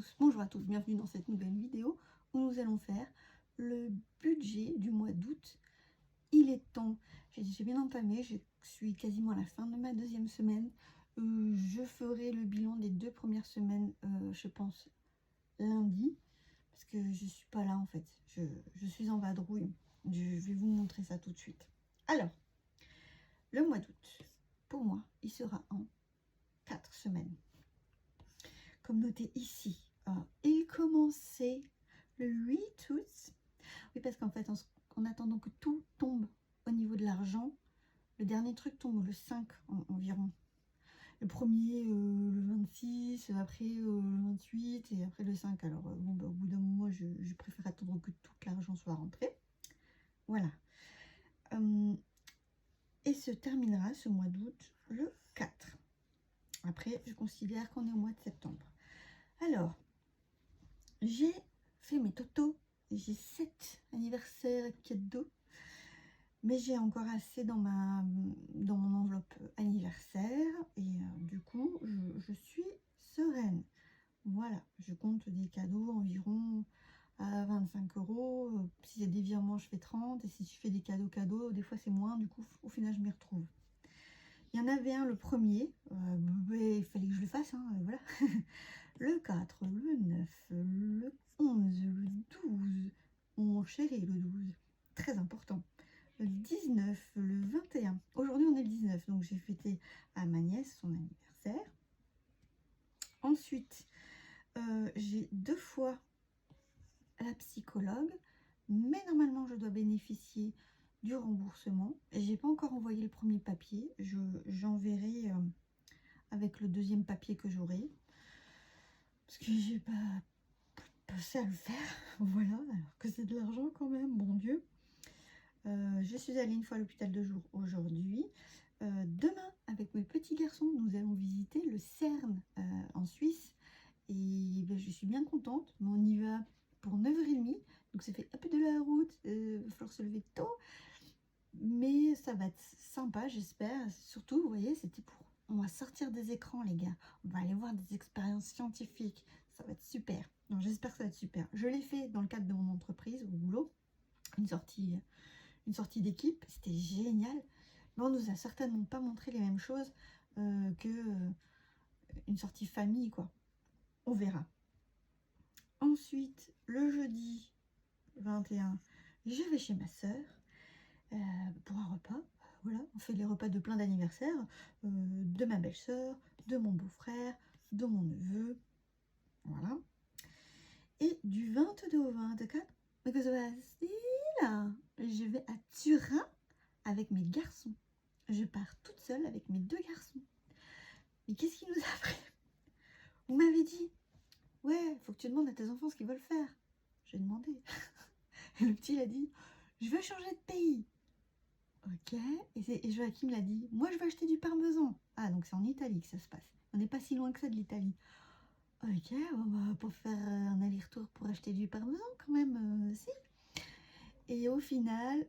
tous, bonjour à tous, bienvenue dans cette nouvelle vidéo où nous allons faire le budget du mois d'août. Il est temps, j'ai bien entamé, je suis quasiment à la fin de ma deuxième semaine. Je ferai le bilan des 2 premières semaines, je pense, lundi, parce que je suis pas là en fait, je suis en vadrouille. Je vais vous montrer ça tout de suite. Alors, le mois d'août, pour moi, il sera en 4 semaines. Comme noté ici, il commençait le 8 août. Oui, parce qu'en fait, en attendant que tout tombe au niveau de l'argent, le dernier truc tombe le 5 environ. Le premier, le 26, après le 28 et après le 5. Alors, bon, bah, au bout d'un moment, je préfère attendre que tout l'argent soit rentré. Voilà. Et se terminera ce mois d'août le 4. Après, je considère qu'on est au mois de septembre. Alors, j'ai fait mes totos, j'ai 7 anniversaires cadeaux, mais j'ai encore assez dans mon enveloppe anniversaire et du coup, je suis sereine. Voilà, je compte des cadeaux environ à 25 €. Si c'est des virements, je fais 30, et si je fais des cadeaux, des fois c'est moins, du coup, au final, je m'y retrouve. Il y en avait un, le premier, il fallait que je le fasse, hein, voilà. Le 4, le 9, le 11, le 12, mon chéri, le 12, très important. Le 19, le 21. Aujourd'hui, on est le 19, donc j'ai fêté à ma nièce son anniversaire. Ensuite, j'ai 2 fois la psychologue, mais normalement, je dois bénéficier du remboursement. J'ai pas encore envoyé le premier papier, j'enverrai avec le deuxième papier que j'aurai, parce que j'ai pas passé à le faire. Voilà, alors que c'est de l'argent quand même, bon Dieu. Je suis allée une fois à l'hôpital de jour aujourd'hui. Demain, avec mes petits garçons, nous allons visiter le CERN en Suisse. Et ben, je suis bien contente, mais on y va pour 9h30. Donc ça fait un peu de la route, il va falloir se lever tôt. Mais ça va être sympa, j'espère. Surtout, vous voyez, c'était pour... On va sortir des écrans, les gars. On va aller voir des expériences scientifiques. Ça va être super. Donc j'espère que ça va être super. Je l'ai fait dans le cadre de mon entreprise, au boulot. Une sortie d'équipe. C'était génial. Mais on nous a certainement pas montré les mêmes choses que une sortie famille, quoi. On verra. Ensuite, le jeudi 21, je vais chez ma sœur pour un repas. Voilà, on fait les repas de plein d'anniversaires, de ma belle-sœur, de mon beau-frère, de mon neveu. Voilà. Et du 22 au 24, mais que se passe-t-il là? Je vais à Turin avec mes garçons. Je pars toute seule avec mes 2 garçons. Mais qu'est-ce qui nous a pris? Vous m'avez dit, ouais, faut que tu demandes à tes enfants ce qu'ils veulent faire. J'ai demandé. Et le petit, il a dit, je veux changer de pays. Ok. Et Joachim l'a dit, moi, je veux acheter du parmesan. Ah, donc c'est en Italie que ça se passe. On n'est pas si loin que ça de l'Italie. Ok, on va pas faire un aller-retour pour acheter du parmesan quand même, si. Et au final,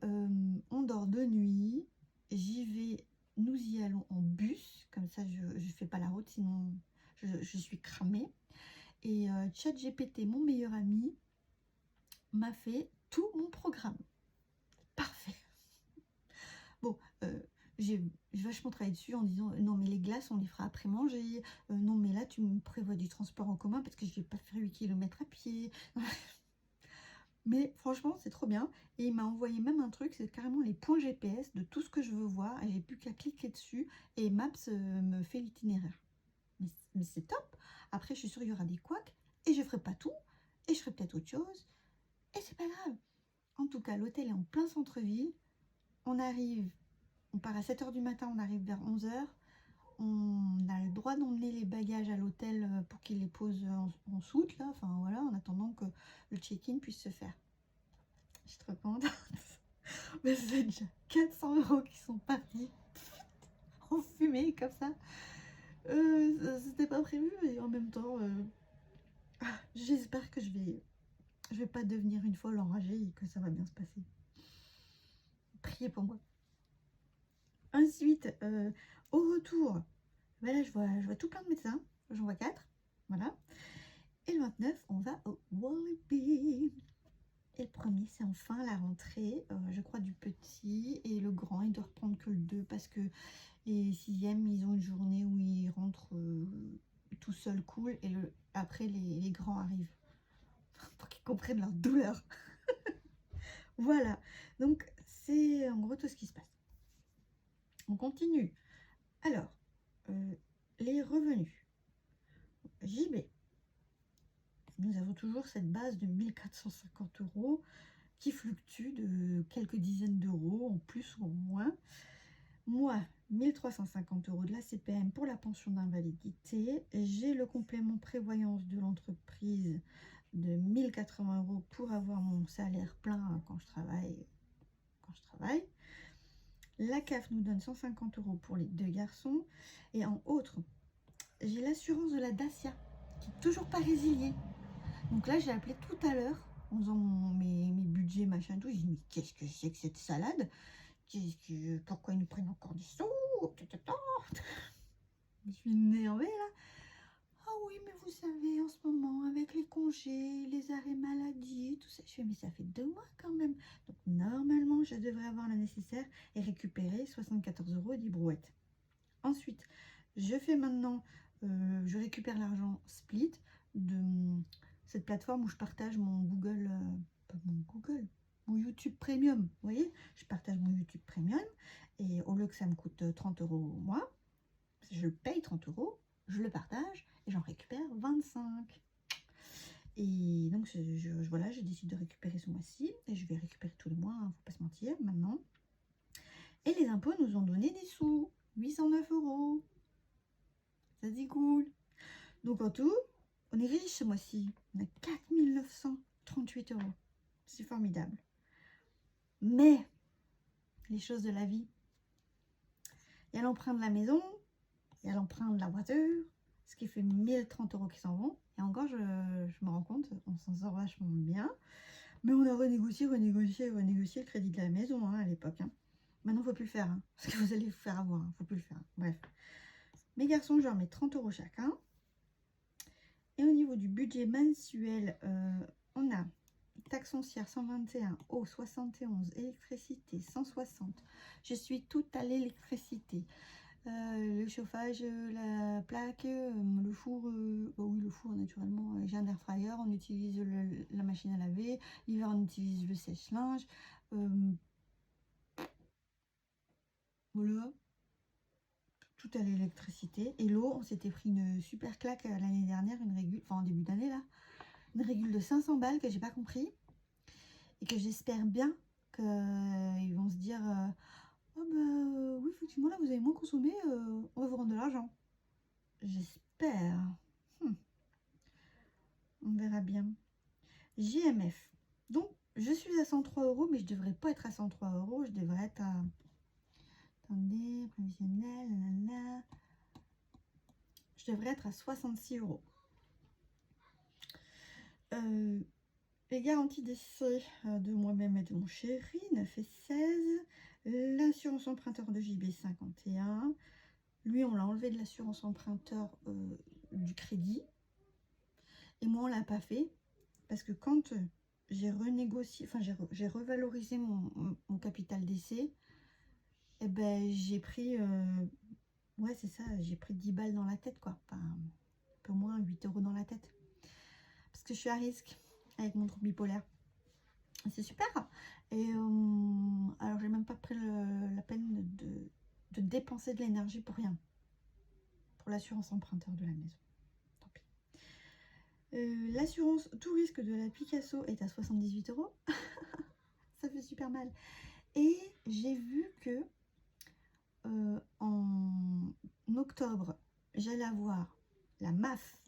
on dort de nuit. J'y vais, nous y allons en bus. Comme ça, je ne fais pas la route, sinon je suis cramée. Et ChatGPT, mon meilleur ami, m'a fait tout mon programme. Parfait. Bon, j'ai vachement travaillé dessus en disant non mais les glaces on les fera après manger, non mais là tu me prévois du transport en commun parce que je vais pas faire 8 km à pied. Mais franchement c'est trop bien. Et il m'a envoyé même un truc, c'est carrément les points GPS de tout ce que je veux voir, et j'ai plus qu'à cliquer dessus et Maps me fait l'itinéraire. Mais c'est top. Après je suis sûre qu'il y aura des couacs et je ferai pas tout et je ferai peut-être autre chose et c'est pas grave. En tout cas l'hôtel est en plein centre-ville. On part à 7h du matin, on arrive vers 11h. On a le droit d'emmener les bagages à l'hôtel pour qu'ils les posent en soute, là. Enfin, voilà, en attendant que le check-in puisse se faire. Je suis trop contente. Mais c'est déjà 400 € qui sont partis en fumée, comme ça. C'était pas prévu, mais en même temps, j'espère que je vais pas devenir une folle enragée et que ça va bien se passer. Priez pour moi. Ensuite, au retour, ben là, je vois tout plein de médecins. J'en vois 4. Voilà. Et le 29, on va au Walibi. Et le premier, c'est enfin la rentrée, je crois, du petit. Et le grand, il doit reprendre que le 2 parce que les 6e, ils ont une journée où ils rentrent tout seuls, cool. Et après, les grands arrivent pour qu'ils comprennent leur douleur. Voilà, donc c'est en gros tout ce qui se passe. On continue. Alors, les revenus. JB. Nous avons toujours cette base de 1450 € qui fluctue de quelques dizaines d'euros en plus ou en moins. Moi, 1350 € de la CPM pour la pension d'invalidité. J'ai le complément prévoyance de l'entreprise de 1080 € pour avoir mon salaire plein quand je travaille. La CAF nous donne 150 € pour les 2 garçons. Et en autre, j'ai l'assurance de la Dacia qui n'est toujours pas résiliée. Donc là, j'ai appelé tout à l'heure en faisant mes budgets, machin, tout. J'ai dit, mais qu'est-ce que c'est que cette salade? Pourquoi ils nous prennent encore des sous? Je suis énervée là. Ah oui, mais vous savez, en ce moment, avec les congés, les arrêts maladie, tout ça, je fais, mais ça fait 2 mois quand même. Donc normalement, je devrais avoir le nécessaire et récupérer 74 € et des brouettes. Ensuite, je fais maintenant, je récupère l'argent Split de cette plateforme où je partage mon Google, mon YouTube Premium. Vous voyez, je partage mon YouTube Premium et au lieu que ça me coûte 30 € au mois, je le paye 30 €, je le partage et j'en récupère 25. Et donc, voilà, j'ai décidé de récupérer ce mois-ci et je vais récupérer tous les mois, hein, faut pas se mentir, maintenant. Et les impôts nous ont donné des sous, 809 €. Ça dit cool. Donc en tout, on est riche ce mois-ci. On a 4938 €. C'est formidable. Mais, les choses de la vie. Il y a l'emprunt de la maison, il y a l'emprunt de la voiture, ce qui fait 1030 € qui s'en vont. Et encore, je me rends compte, on s'en sort vachement bien. Mais on a renégocié le crédit de la maison hein, à l'époque. Hein. Maintenant, il ne faut plus le faire. Hein, parce que vous allez vous faire avoir. Il ne faut plus le faire. Bref. Mes garçons, je leur mets 30 € chacun. Et au niveau du budget mensuel, on a taxe foncière 121, eau 71, électricité 160. Je suis toute à l'électricité. Le chauffage, la plaque, le four, oui le four naturellement, j'ai un air fryer, on utilise la machine à laver, l'hiver on utilise le sèche-linge, voilà, tout à l'électricité. Et l'eau, on s'était pris une super claque l'année dernière, une régule, enfin en début d'année là, une régule de 500 balles que j'ai pas compris et que j'espère bien qu'ils vont se dire oh bah oui effectivement là vous avez moins consommé, on va vous rendre de l'argent. J'espère. On verra bien. JMF. Donc, je suis à 103 €, mais je devrais pas être à 103 €. Je devrais être à... Attendez, prévisionnel, nanana. Je devrais être à 66 €. Les garanties d'essai de moi-même et de mon chéri, 9 et 16. L'assurance emprunteur de JB, 51. Lui, on l'a enlevé de l'assurance emprunteur du crédit. Et moi, on l'a pas fait. Parce que quand j'ai renégocié, enfin j'ai revalorisé mon capital d'essai, et ben j'ai pris, ouais c'est ça, j'ai pris 10 balles dans la tête quoi, enfin un peu moins 8 € dans la tête. Parce que je suis à risque avec mon trouble bipolaire. C'est super. Et alors j'ai même pas pris la peine de dépenser de l'énergie pour rien. Pour l'assurance emprunteur de la maison. L'assurance tout risque de la Picasso est à 78 €. Ça fait super mal. Et j'ai vu que en octobre, j'allais avoir la MAF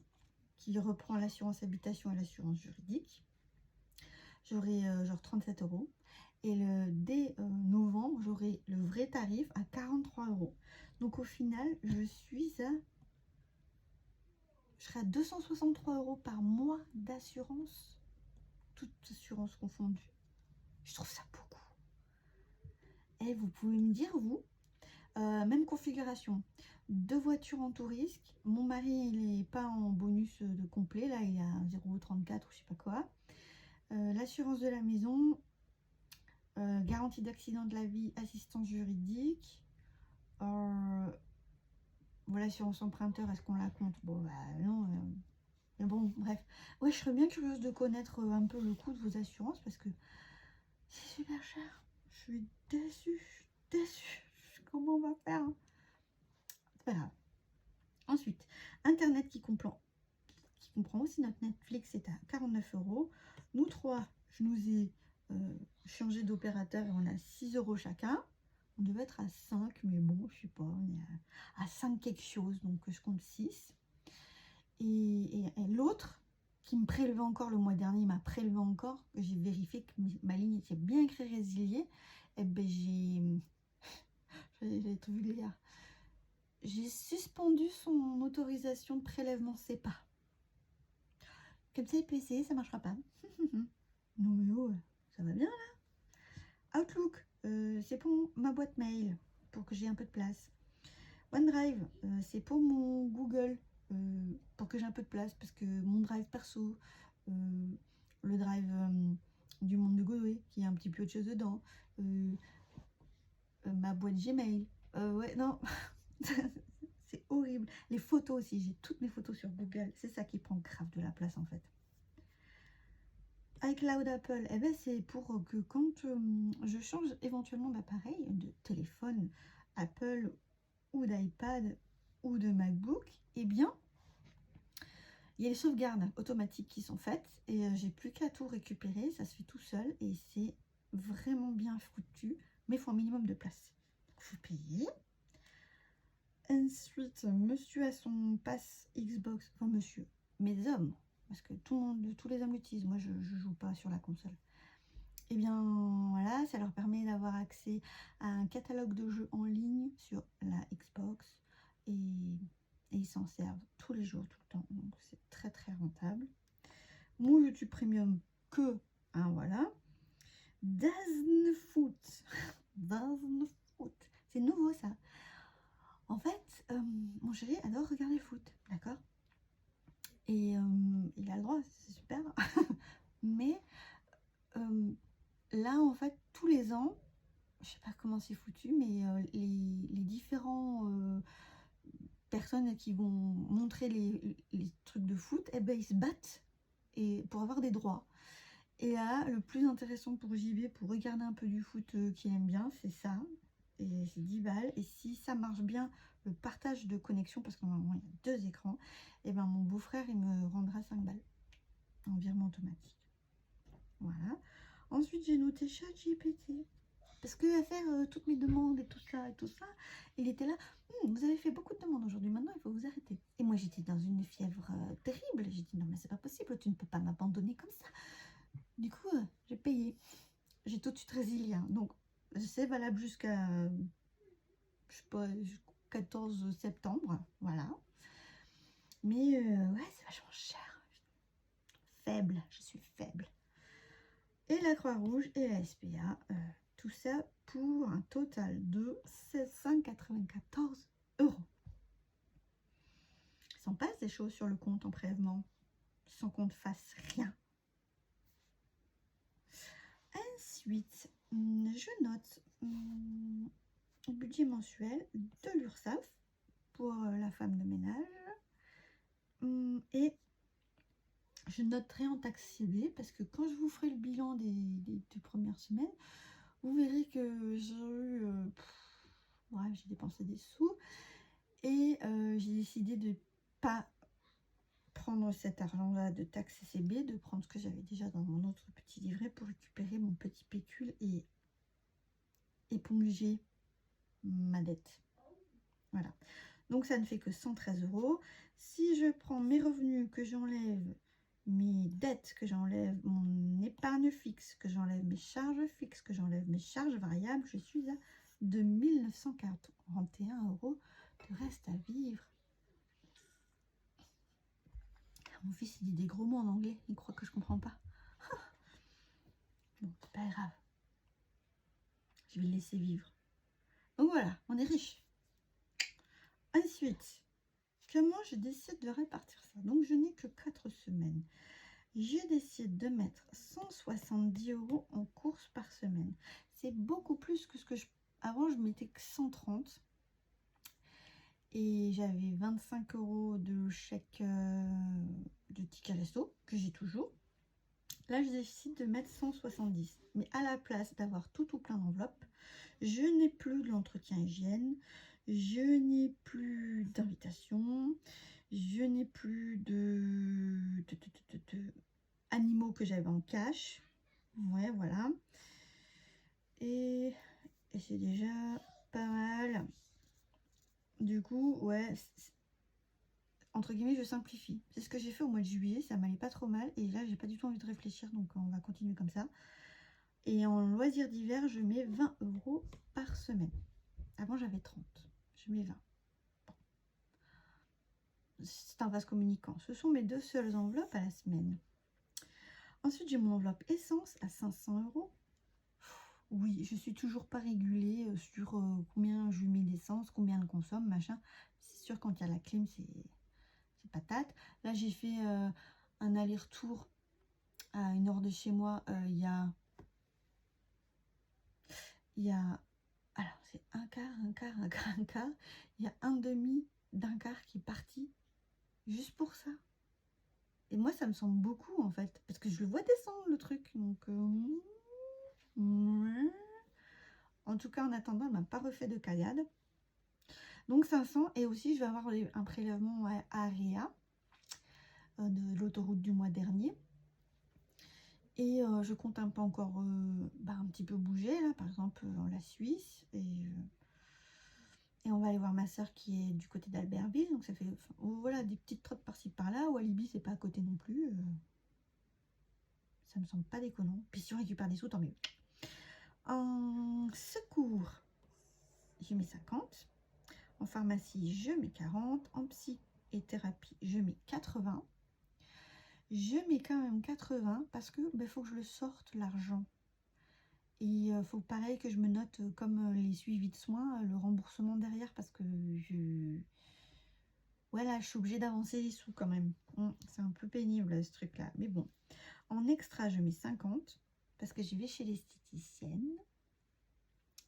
qui reprend l'assurance habitation et l'assurance juridique. J'aurai genre 37 €. Et dès novembre, j'aurai le vrai tarif à 43 €. Donc au final, je serai à 263 € par mois d'assurance, toutes assurances confondues. Je trouve ça beaucoup. Et vous pouvez me dire, vous, même configuration. 2 voitures en tout risque. Mon mari, il n'est pas en bonus de complet, là, il est à 0,34 ou je sais pas quoi. L'assurance de la maison, garantie d'accident de la vie, assistance juridique. L'assurance emprunteur, est-ce qu'on la compte? Bon, bah non. Mais bon, bref. Ouais, je serais bien curieuse de connaître un peu le coût de vos assurances parce que c'est super cher. Je suis déçue. Comment on va faire, hein? C'est pas grave. Ensuite, Internet qui comprend aussi notre Netflix, c'est à 49 €. Nous trois, je nous ai changé d'opérateur et on a 6 € chacun. On devait être à 5, mais bon, je sais pas, on est à 5 quelque chose, donc je compte 6. Et l'autre, qui me prélevait encore le mois dernier, m'a prélevé encore, j'ai vérifié que ma ligne était bien écrit résiliée, et ben j'ai été vulgaire. J'ai suspendu son autorisation de prélèvement CEPA. Comme ça, il peut essayer, ça marchera pas. Non mais oh, ça va bien là. Outlook, c'est pour ma boîte mail, pour que j'ai un peu de place. OneDrive, c'est pour mon Google, pour que j'ai un peu de place, parce que mon drive perso, le drive du monde de Godway, qui a un petit peu de choses dedans, ma boîte Gmail, ouais, non, c'est horrible. Les photos aussi, j'ai toutes mes photos sur Google, c'est ça qui prend grave de la place en fait. iCloud Apple, eh ben c'est pour que quand je change éventuellement d'appareil, de téléphone Apple ou d'iPad ou de MacBook, eh bien, il y a les sauvegardes automatiques qui sont faites et j'ai plus qu'à tout récupérer, ça se fait tout seul et c'est vraiment bien foutu, mais il faut un minimum de place. Il faut payer. Ensuite, monsieur a son pass Xbox, enfin monsieur, mes hommes, parce que tous les hommes l'utilisent, moi je joue pas sur la console. Et bien voilà, ça leur permet d'avoir accès à un catalogue de jeux en ligne sur la Xbox et ils s'en servent tous les jours, tout le temps, donc c'est très très rentable. Mon YouTube Premium que, hein, voilà. DAZN Foot, c'est nouveau ça. En fait, mon chéri adore regarder le foot, d'accord? Et il a le droit, c'est super. Mais là, en fait, tous les ans, je sais pas comment c'est foutu, mais les différents personnes qui vont montrer les trucs de foot, eh ben, ils se battent pour avoir des droits. Et là, le plus intéressant pour JB, pour regarder un peu du foot qu'il aime bien, c'est ça. Et c'est 10 balles. Et si ça marche bien, le partage de connexion, parce qu'en moment, il y a 2 écrans, et ben mon beau-frère, il me rendra 5 balles en virement automatique. Voilà. Ensuite, j'ai noté ChatGPT. Parce que à faire toutes mes demandes et tout ça, il était là. Vous avez fait beaucoup de demandes aujourd'hui, maintenant il faut vous arrêter. Et moi, j'étais dans une fièvre terrible. J'ai dit non, mais c'est pas possible, tu ne peux pas m'abandonner comme ça. Du coup, j'ai payé. J'ai tout de suite résilié. Donc, c'est valable jusqu'à, je sais pas, 14 septembre. Voilà. Mais ouais, c'est vachement cher. Faible, je suis faible. Et la Croix-Rouge et la SPA, tout ça pour un total de 1694 €. S'en passe des choses sur le compte en prélèvement, sans qu'on ne fasse rien. Ensuite, je note le budget mensuel de l'URSSAF pour la femme de ménage. Et je noterai en taxe CB parce que quand je vous ferai le bilan des 2 premières semaines, vous verrez que j'ai eu... ouais, j'ai dépensé des sous. Et j'ai décidé de ne pas prendre cet argent-là de taxe CB, de prendre ce que j'avais déjà dans mon autre petit livret pour récupérer mon petit pécule et éponger ma dette. Voilà. Donc ça ne fait que 113 €. Si je prends mes revenus, que j'enlève mes dettes, que j'enlève mon épargne fixe, que j'enlève mes charges fixes, que j'enlève mes charges variables, je suis à 2941 € de reste à vivre. Mon fils, il dit des gros mots en anglais. Il croit que je comprends pas. Bon, c'est pas grave. Je vais le laisser vivre. Donc voilà, on est riche. Ensuite, comment je décide de répartir ça? Donc, je n'ai que 4 semaines. Je décide de mettre 170 € en courses par semaine. C'est beaucoup plus que ce que je... Avant, je mettais que 130. Et j'avais 25 € de chèque de ticket resto, que j'ai toujours. Là, je décide de mettre 170. Mais à la place d'avoir tout plein d'enveloppes, je n'ai plus de l'entretien hygiène, je n'ai plus d'invitation, je n'ai plus de animaux que j'avais en cash. Ouais, voilà. Et c'est déjà pas mal. Du coup, ouais, entre guillemets, je simplifie. C'est ce que j'ai fait au mois de juillet, ça m'allait pas trop mal. Et là, j'ai pas du tout envie de réfléchir, donc on va continuer comme ça. Et en loisirs d'hiver, je mets 20 € par semaine. Avant, j'avais 30. Je mets 20. Bon. C'est un vase communicant. Ce sont mes 2 seules enveloppes à la semaine. Ensuite, j'ai mon enveloppe essence à 500 €. Oui, je suis toujours pas régulée sur combien je mets d'essence, combien elle consomme, machin. C'est sûr, quand il y a la clim, c'est patate. Là, j'ai fait un aller-retour à 1 heure de chez moi. Il y a... Alors, c'est un quart. Il y a un demi d'un quart qui est parti juste pour ça. Et moi, ça me semble beaucoup, en fait. Parce que je le vois descendre, le truc. Donc, en tout cas, en attendant, elle m'a pas refait de caillade. Donc, 500. Et aussi, je vais avoir un prélèvement à AREA de l'autoroute du mois dernier. Et je compte un peu encore un petit peu bouger, là, par exemple, la Suisse. Et on va aller voir ma soeur qui est du côté d'Albertville. Donc ça fait voilà, des petites trottes par-ci par-là. Walibi, c'est pas à côté non plus. Ça me semble pas déconnant. Puis si on récupère des sous, tant mieux. En secours, je mets 50. En pharmacie, je mets 40. En psy et thérapie, je mets 80. Je mets quand même 80 parce que faut que je le sorte, l'argent. Et il faut pareil que je me note comme les suivis de soins, le remboursement derrière, parce que voilà, je suis obligée d'avancer les sous quand même. C'est un peu pénible ce truc-là. Mais bon, en extra, je mets 50 parce que j'y vais chez l'esthéticienne.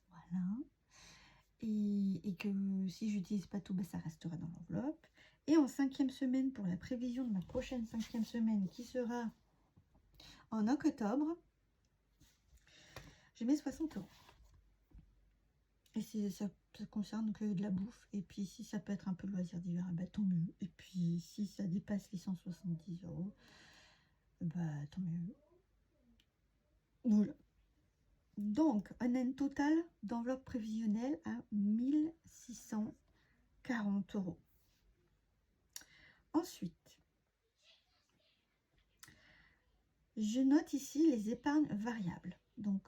Voilà. Et que si j'utilise pas tout, ça restera dans l'enveloppe. Et en 5e semaine, pour la prévision de ma prochaine 5e semaine qui sera en octobre, je mets 60 €. Et ça concerne que de la bouffe. Et puis si ça peut être un peu de loisir d'hiver, tant mieux. Et puis si ça dépasse les 170 €, tant mieux. Voilà. Donc un total d'enveloppe prévisionnelle à 1640 €. Ensuite, je note ici les épargnes variables. Donc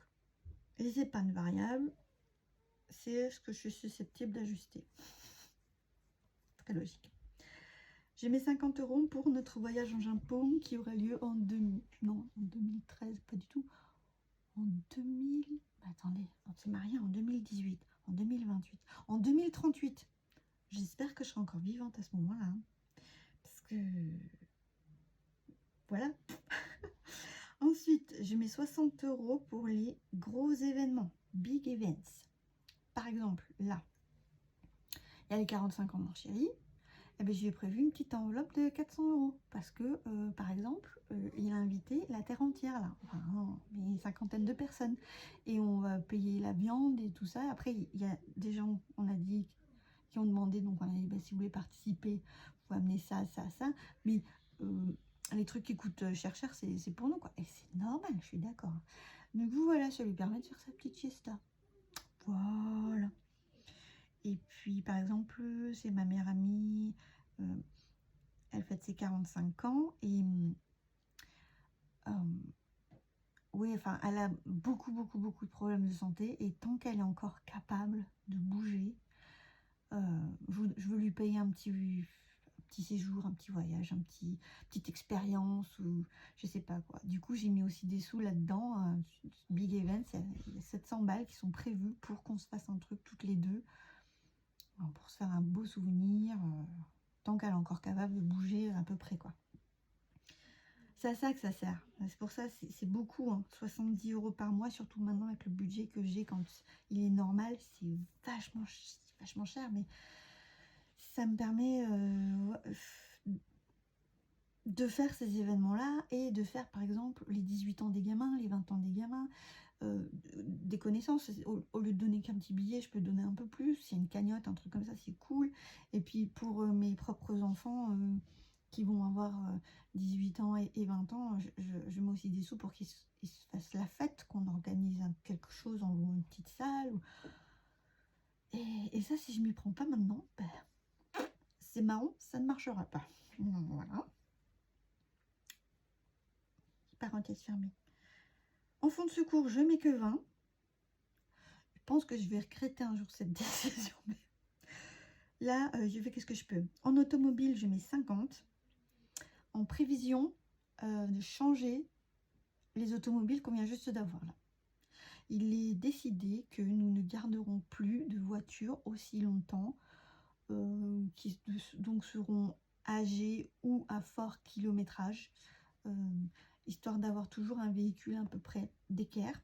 les épargnes variables, c'est ce que je suis susceptible d'ajuster. Très logique. J'ai mis 50 € pour notre voyage en Japon qui aura lieu en 2013, pas du tout. En 2000... attendez, on s'est marié en 2018, en 2028, en 2038. J'espère que je serai encore vivante à ce moment-là. Hein, parce que... Voilà. Ensuite, je mets 60 € pour les gros événements, big events. Par exemple, là, il y a les 45 ans de mon chéri. J'ai prévu une petite enveloppe de 400 € parce que, par exemple, il a invité la terre entière, là, enfin, une cinquantaine de personnes. Et on va payer la viande et tout ça. Après, il y a des gens, on a dit, qui ont demandé, donc on a dit, si vous voulez participer, vous amenez ça. Mais les trucs qui coûtent cher, c'est pour nous, quoi. Et c'est normal, je suis d'accord. Du coup, voilà, ça lui permet de faire sa petite siesta. Voilà. Et puis, par exemple, c'est ma meilleure amie, elle fête ses 45 ans et oui, enfin, elle a beaucoup de problèmes de santé et tant qu'elle est encore capable de bouger, je veux lui payer un petit séjour, un petit voyage, petite expérience ou je sais pas quoi. Du coup, j'ai mis aussi des sous là-dedans. Big Events, il y a 700 balles qui sont prévues pour qu'on se fasse un truc toutes les deux. pour se faire un beau souvenir, tant qu'elle est encore capable de bouger à peu près, quoi. C'est à ça que ça sert. C'est pour ça, c'est beaucoup, hein. 70 € par mois, surtout maintenant avec le budget que j'ai quand il est normal, c'est vachement cher, mais ça me permet de faire ces événements-là et de faire, par exemple, les 18 ans des gamins, les 20 ans des gamins, des connaissances. Au lieu de donner qu'un petit billet, je peux donner un peu plus. S'il y a une cagnotte, un truc comme ça, c'est cool. Et puis pour mes propres enfants qui vont avoir 18 ans et 20 ans, je mets aussi des sous pour qu'ils se fassent la fête, qu'on organise quelque chose en louant une petite salle. Et ça, si je m'y prends pas maintenant, ben, c'est marrant, ça ne marchera pas. Voilà. Parenthèse fermée. En fond de secours, je mets que 20. Je pense que je vais regretter un jour cette décision. Mais là, je fais qu'est-ce que je peux. En automobile, je mets 50. En prévision de changer les automobiles qu'on vient juste d'avoir là. Il est décidé que nous ne garderons plus de voitures aussi longtemps, qui donc seront âgées ou à fort kilométrage, histoire d'avoir toujours un véhicule à peu près d'équerre.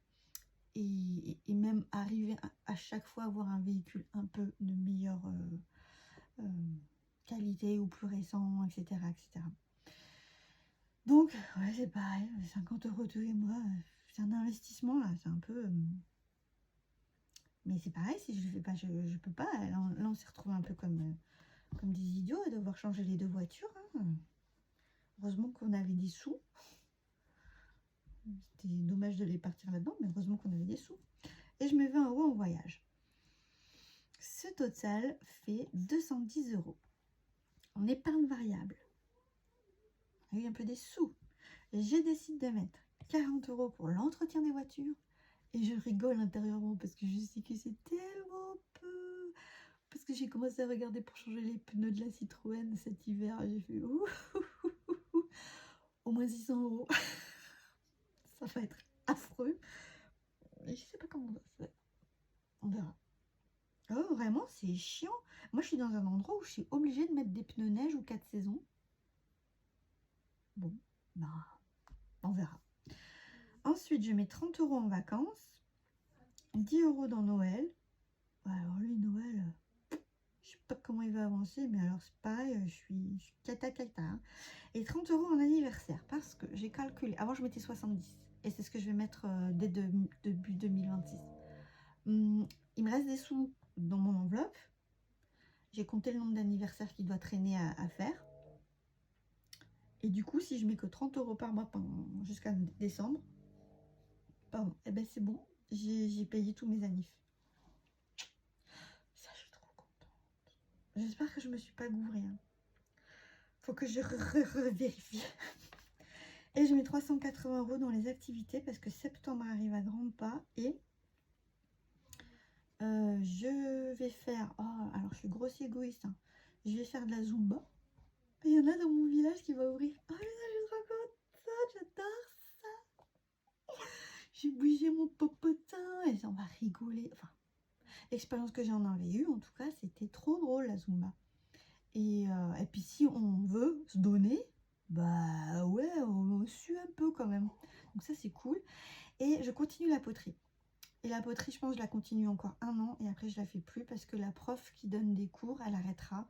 Et même arriver à chaque fois à avoir un véhicule un peu de meilleure qualité ou plus récent, etc. etc. Donc, ouais, c'est pareil, 50 € tous les mois, c'est un investissement là, c'est un peu... Mais c'est pareil, si je le fais pas, je peux pas. Là, on s'est retrouvé un peu comme des idiots à devoir changer les deux voitures. Hein. Heureusement qu'on avait des sous. C'était dommage de les partir là-dedans, mais heureusement qu'on avait des sous. Et je mets 20 € en voyage. Ce total fait 210 € en épargne variable. Il y a eu un peu des sous. Je décide de mettre 40 € pour l'entretien des voitures. Et je rigole intérieurement parce que je sais que c'est tellement peu. Parce que j'ai commencé à regarder pour changer les pneus de la Citroën cet hiver. J'ai fait au moins 600 €. Ça va être affreux. Je sais pas comment on va faire. On verra. Oh, vraiment, c'est chiant. Moi, je suis dans un endroit où je suis obligée de mettre des pneus neige ou 4 saisons. Bon, bah, on verra. Ensuite, je mets 30 € en vacances. 10 € dans Noël. Alors lui, Noël, je sais pas comment il va avancer, mais alors c'est pareil, je suis cata. Hein. Et 30 € en anniversaire, parce que j'ai calculé. Avant, je mettais 70. Et c'est ce que je vais mettre dès début 2026. Il me reste des sous dans mon enveloppe. J'ai compté le nombre d'anniversaires qui doit traîner à faire. Et du coup, si je mets que 30 € par mois jusqu'à décembre, pardon, et ben c'est bon, j'ai payé tous mes anniversaires. Ça, je suis trop contente. J'espère que je me suis pas gourée. Hein. Faut que je vérifie. Et je mets 380 € dans les activités parce que septembre arrive à grands pas et je vais faire... Oh, alors je suis grosse égoïste. Hein. Je vais faire de la Zumba. Il y en a dans mon village qui va ouvrir. Oh, mais ça, je suis trop contente. J'adore ça. J'ai bougé mon popotin et on va rigoler. Enfin, l'expérience que j'en avais eue, en tout cas, c'était trop drôle la Zumba. Et puis si on veut se donner, bah ouais, on sue un peu quand même. Donc ça, c'est cool. Et je continue la poterie. Et la poterie, je pense que je la continue encore 1 an. Et après, je la fais plus parce que la prof qui donne des cours, elle arrêtera.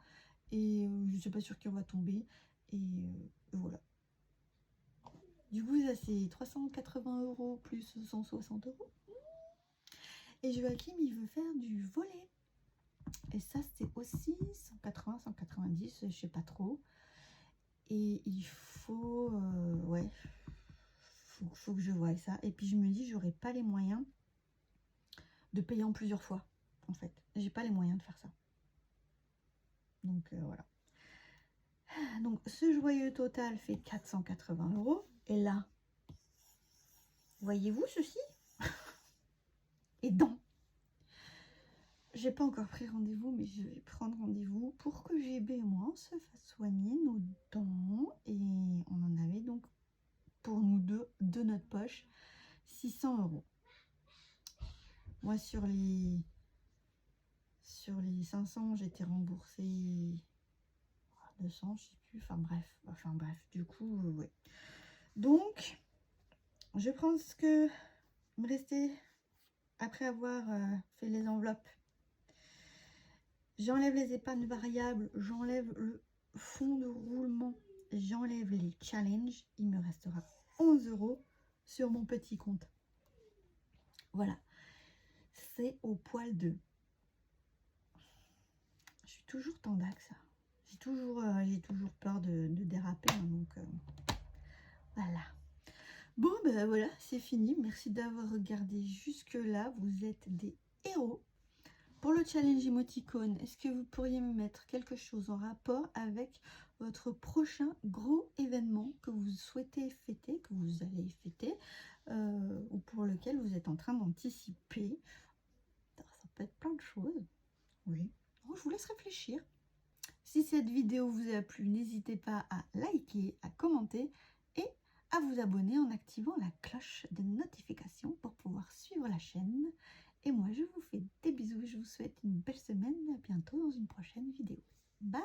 Et je ne suis pas sûre qu'on va tomber. Et voilà. Du coup, ça, c'est 380 € plus 160 €. Et Joachim, il veut faire du volley. Et ça, c'est aussi 180, 190, je sais pas trop. Et il faut... ouais. Faut que je voie ça. Et puis, je me dis, j'aurais pas les moyens de payer en plusieurs fois, en fait. J'ai pas les moyens de faire ça. Donc, voilà. Donc, ce joyeux total fait 480 €. Et là, voyez-vous ceci? Et dents. J'ai pas encore pris rendez-vous, mais je vais prendre rendez-vous pour que GB et moi se fasse soigner nos dents. Et on en avait donc pour nous deux, de notre poche, 600 €. Moi, sur Sur les 500, j'étais remboursée 200, je sais plus. Enfin bref, du coup, ouais. Donc, je prends ce que me restait après avoir fait les enveloppes. J'enlève les épargnes variables, j'enlève le fonds de roulement, j'enlève les challenges. Il me restera 11 € sur mon petit compte. Voilà, c'est au poil 2. Je suis toujours tendac, ça. J'ai toujours peur de déraper, hein, donc voilà. Bon, ben voilà, c'est fini. Merci d'avoir regardé jusque-là. Vous êtes des héros. Pour le challenge émoticône, est-ce que vous pourriez me mettre quelque chose en rapport avec votre prochain gros événement que vous souhaitez fêter, que vous allez fêter, ou pour lequel vous êtes en train d'anticiper? Ça peut être plein de choses. Oui. Je vous laisse réfléchir. Si cette vidéo vous a plu, n'hésitez pas à liker, à commenter et à vous abonner en activant la cloche de notification pour pouvoir suivre la chaîne. Et moi, je vous fais des bisous. Je vous souhaite une belle semaine. À bientôt dans une prochaine vidéo. Bye!